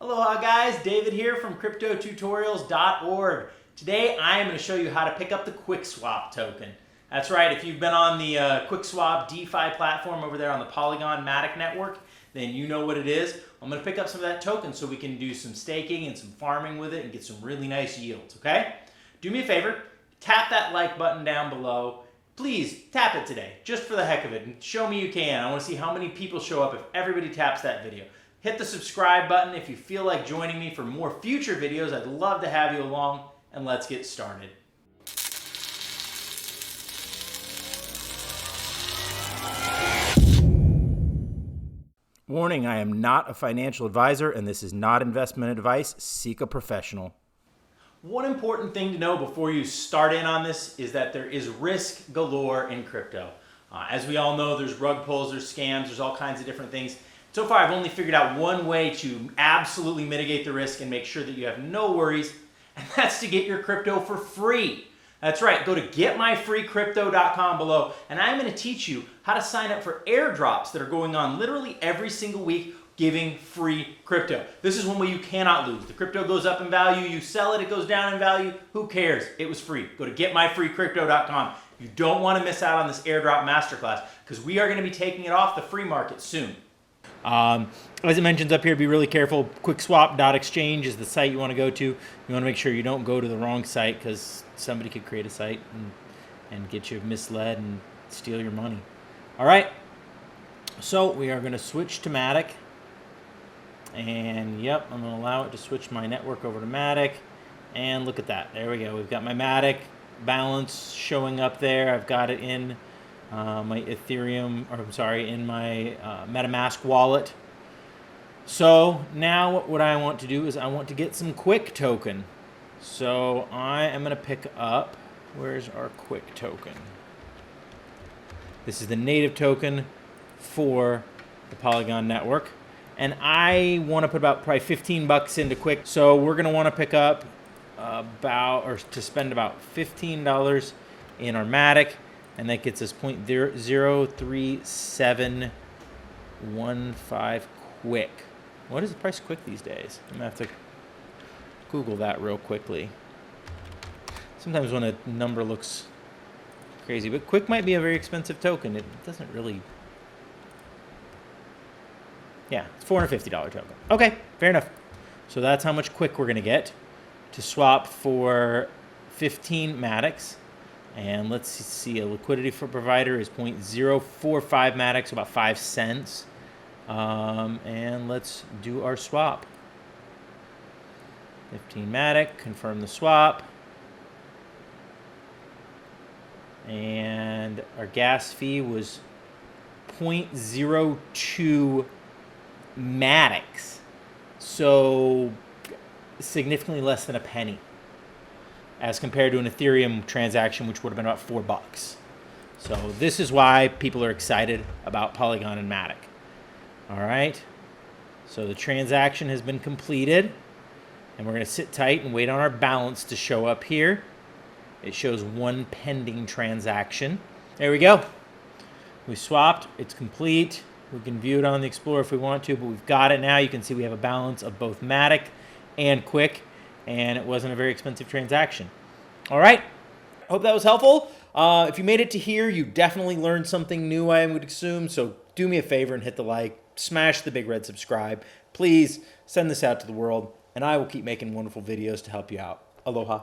Aloha guys, David here from CryptoTutorials.org. Today I am going to show you how to pick up the QuickSwap token. That's right, if you've been on the QuickSwap DeFi platform over there on the Polygon Matic network, then you know what it is. I'm going to pick up some of that token so we can do some staking and some farming with it and get some really nice yields, okay? Do me a favor, tap that like button down below. Please tap it today, just for the heck of it, and show me you can. I want to see how many people show up if everybody taps that video. Hit the subscribe button if you feel like joining me for more future videos. I'd love to have you along, and let's get started. Warning, I am not a financial advisor, and this is not investment advice. Seek a professional. One important thing to know before you start in on this is that there is risk galore in crypto. As we all know, there's rug pulls, there's scams, there's all kinds of different things. So far, I've only figured out one way to absolutely mitigate the risk and make sure that you have no worries, and that's to get your crypto for free. That's right, go to getmyfreecrypto.com below, and I'm going to teach you how to sign up for airdrops that are going on literally every single week, giving free crypto. This is one way you cannot lose. The crypto goes up in value, you sell it, it goes down in value. Who cares? It was free. Go to getmyfreecrypto.com. You don't want to miss out on this Airdrop Masterclass because we are going to be taking it off the free market soon. As it mentions up here, be really careful. QuickSwap.exchange is the site you want to go to. You want to make sure you don't go to the wrong site because somebody could create a site and get you misled and steal your money. All right. So we are going to switch to Matic. And yep, I'm going to allow it to switch my network over to Matic. And look at that. There we go. We've got my Matic balance showing up there. I've got it in my Ethereum, or I'm sorry, in my MetaMask wallet. So now what I want to do is I want to get some Quick token. So I am going to pick up, where's our Quick token? This is the native token for the Polygon network. And I want to put about probably 15 bucks into Quick. So we're going to want to pick up to spend about $15 in our Matic. And that gets us 0.03715 Quick. What is the price of Quick these days? I'm going to have to Google that real quickly. Sometimes when a number looks crazy, but Quick might be a very expensive token. It doesn't really... Yeah, it's $450 token. Okay, fair enough. So that's how much Quick we're going to get to swap for 15 Matics. And let's see, a liquidity for provider is 0.045 Matic, so about 5 cents. And let's do our swap. 15 Matic, confirm the swap. And our gas fee was 0.02 Matics, so significantly less than a penny, as compared to an Ethereum transaction, which would have been about $4. So this is why people are excited about Polygon and Matic. All right. So the transaction has been completed, and we're going to sit tight and wait on our balance to show up here. It shows one pending transaction. There we go. We swapped. It's complete. We can view it on the Explorer if we want to, but we've got it now. You can see we have a balance of both Matic and Quick, and it wasn't a very expensive transaction. All right. Hope that was helpful. If you made it to here, you definitely learned something new, I would assume. So do me a favor and hit the like, smash the big red subscribe. Please send this out to the world, and I will keep making wonderful videos to help you out. Aloha.